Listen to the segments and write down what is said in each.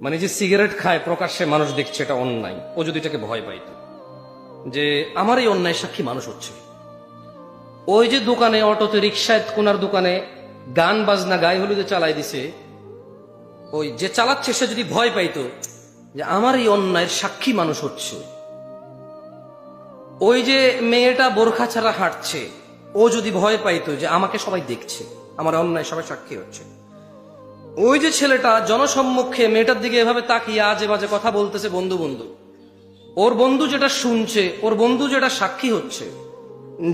মানে যে সিগারেট খায় প্রকাশ্যে মানুষ দেখছে এটা অন্যায়, ও যদি এটাকে ভয় পাইত যে আমার এই অন্যায় সাক্ষী মানুষ হচ্ছে, ওই যে দোকানে অটোতে রিক্সায় কোনার দোকানে গান বাজনা গায়ে হলুদে চালাই দিছে, ওই যে চালাচ্ছে সে যদি ভয় পাইতো যে আমার এই অন্যায়ের সাক্ষী মানুষ হচ্ছে, ওই যে মেয়েটা বোরখা ছাড়া হাঁটছে ও যদি ভয় পাইতো যে আমাকে সবাই দেখছে, আমার অন্যায় সবাই সাক্ষী হচ্ছে, ওই যে ছেলেটা জনসম্মুখে মেয়েটার দিকে এভাবে তাকিয়ে আজে বাজে কথা বলতেছে বন্ধু বন্ধু, ওর বন্ধু যেটা শুনছে, ওর বন্ধু যেটা সাক্ষী হচ্ছে,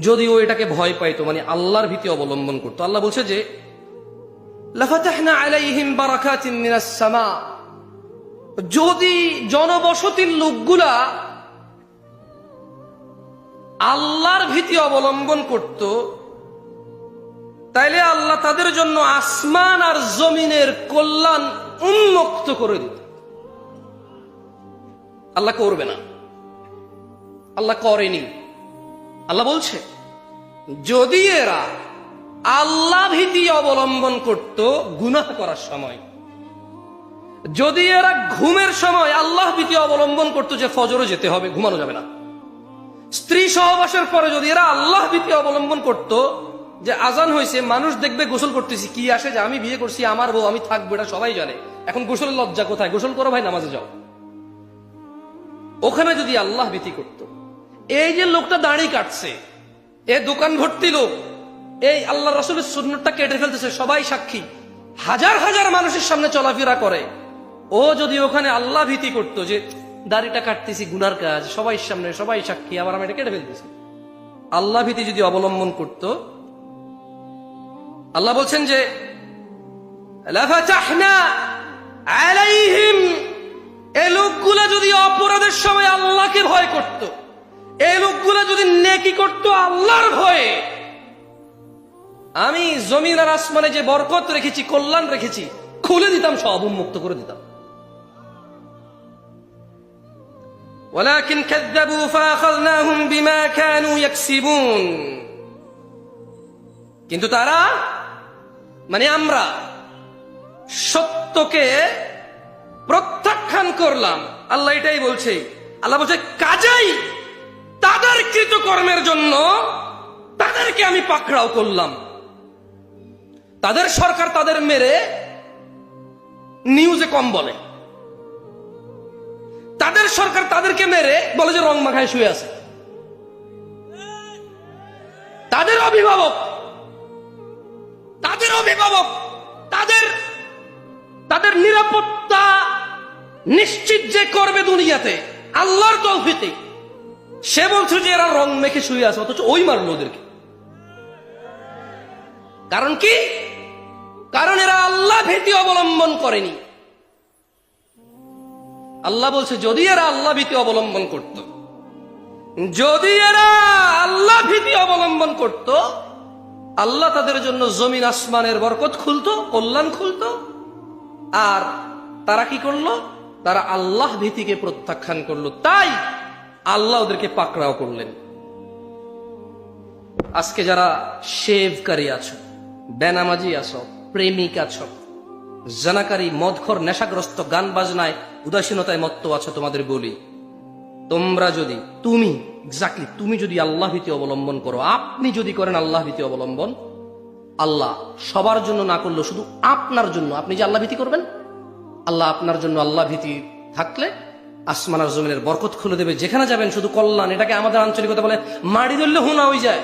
যদি ও এটাকে ভয় পাইতো মানে আল্লাহর ভীতি অবলম্বন করতো, আল্লাহ বলছে যে লাফাতাহনা আলাইহিম বারাকাতিন মিনাস সামা, যদি জনবসতির লোকগুলা আল্লাহর ভীতি অবলম্বন করত তাইলে আল্লাহ তাদের জন্য আসমান আর জমিনের কল্যাণ উন্মুক্ত করে দিত। আল্লাহ করবে না, আল্লাহ করেনি। আল্লাহ বলছে যদি এরা আল্লাহ ভীতি অবলম্বন করত গুনাহ করার সময়, যদি এরা ঘুমের সময় আল্লাহ ভীতি অবলম্বন করত যে ফজরে যেতে হবে, ঘুমানো যাবে না, স্ত্রী সহবাসের পরে যদি এরা আল্লাহ ভীতি অবলম্বন করত যে আজান হয়েছে মানুষ দেখবে গোসল করতেছি, কি আসে যে আমি বিয়ে করছি আমার বউ আমি থাকবো এটা সবাই জানে, এখন গোসলের লজ্জা কোথায়, গোসল করো ভাই নামাজে যাও, ওখানে যদি আল্লাহ ভীতি করত, এই যে লোকটা দাড়ি কাটছে, এ দোকান ভর্তি লোক এই আল্লাহ রাসূলের সুন্নাতটা কেটে ফেলতেছে, সবাই সাক্ষী, হাজার হাজার মানুষের সামনে চলাফেরা করে, ও যদি ওখানে আল্লাহ ভীতি করত যে দাড়িটা কাটতেছি গুনার কাজ, সবাই সামনে সবাই সাক্ষী, আবার আমি এটা কেটে ফেলতেছি, আল্লাহ ভীতি যদি অবলম্বন করত, আল্লাহ বলছেন যে লাফাতাহনা আলাইহিম, এই লোকগুলা যদি অপরাধের সময় আল্লাহকে ভয় করত, এই লোকগুলা যদি নেকি করত আল্লাহর ভয়ে, আমি জমিন আর আসমানে যে বরকত রেখেছি কল্যাণ রেখেছি খুলে দিতাম, সব উন্মুক্ত করে দিতাম। ওয়ালাকিন কাযযাবু ফাআখাযনাহুম বিমা কানু ইয়াকসিবুন, কিন্তু তারা মানে আমরা সত্যকে প্রত্যাখ্যান করলাম, আল্লাহ এটাই বলছে। আল্লাহ বলছে কাজেই তাদের কৃতকর্মের জন্য তাদেরকে আমি পাকড়াও করলাম। তাদের সরকার তাদের মেরে নিউজে কম বলে, তাদের সরকার তাদেরকে মেরে বলে যে রং মাখায় শুয়ে আছে, তাদের অভিভাবক তাদের নিরাপত্তা নিশ্চিত যে করবে দুনিয়াতে আল্লাহর তৌফিকে, সে বলছে যে এরা রং মেখে শুয়ে আছে, অথচ ওই মারলো ওদেরকে। কারণ কি? কারণ এরা আল্লাহ ভীতি অবলম্বন করেনি। আল্লাহ বলছে যদি এরা আল্লাহ ভীতি অবলম্বন করত, যদি এরা আল্লাহ ভীতি অবলম্বন করত, আল্লাহ তাদের জন্য জমিন আসমানের বরকত খুলতো, কল্যাণ খুলতো। আর তারা কি করলো? তারা আল্লাহ ভীতিকে প্রত্যাখ্যান করলো, তাই আল্লাহ ওদেরকে পাকড়াও করলেন। আজকে যারা শেভকারী আছো, বেনামাজি আছো, প্রেমিক আছো, জানাকারী, মদখোর, নেশাগ্রস্ত, গান বাজনায় উদাসীনতায় মত্ত আছো, তোমাদের বলি তোমরা যদি তুমি যদি আল্লাহ ভীতি অবলম্বন করো, আপনি যদি করেন আল্লাহ ভীতি অবলম্বন, আল্লাহ সবার জন্য না করলেও শুধু আপনার জন্য, আপনি যে আল্লাহ ভীতি করবেন, আল্লাহ আপনার জন্য আল্লাহ ভীতি থাকলে আসমান আর জমিনের বরকত খুলে দেবে, যেখানে যাবেন শুধু কল্যাণ। এটাকে আমাদের আঞ্চলিকতা বলে মাড়ি ধরলে হুনা হয়ে যায়,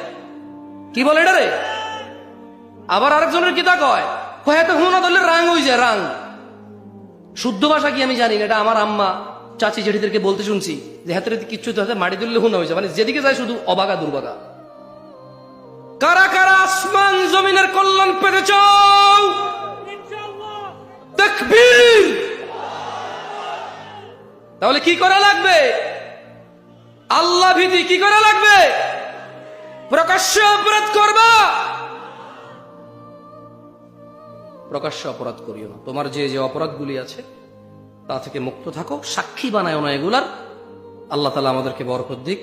কি বলে এটা রে? আবার আরেকজনের কিতা কয়, হয়তো হুনা ধরলে রাং হয়ে যায়, রাং। শুদ্ধ ভাষা কি আমি জানি না, এটা আমার আম্মা চাচি জেঠিদেরকে বলতে শুনছি যে হাতের কিচ্ছু তো মাড়ি ধরলে হুনা হয়ে যায়, মানে যেদিকে যায় শুধু অবাগা দুর্বাগা। কারা কারা আসমান জমিনের কল্যাণ পেতে চাও? তাকবীর! তাহলে কি করা লাগবে? আল্লাহ ভীতি। কি করা লাগবে? প্রকাশ্যে অপরাধ করবা, প্রকাশ্যে অপরাধ করিও না। তোমার যে যে অপরাধগুলি আছে তা থেকে মুক্ত থাকো, সাক্ষী বানায় না এগুলার। আল্লাহ তাআলা আমাদেরকে বরকত দিক।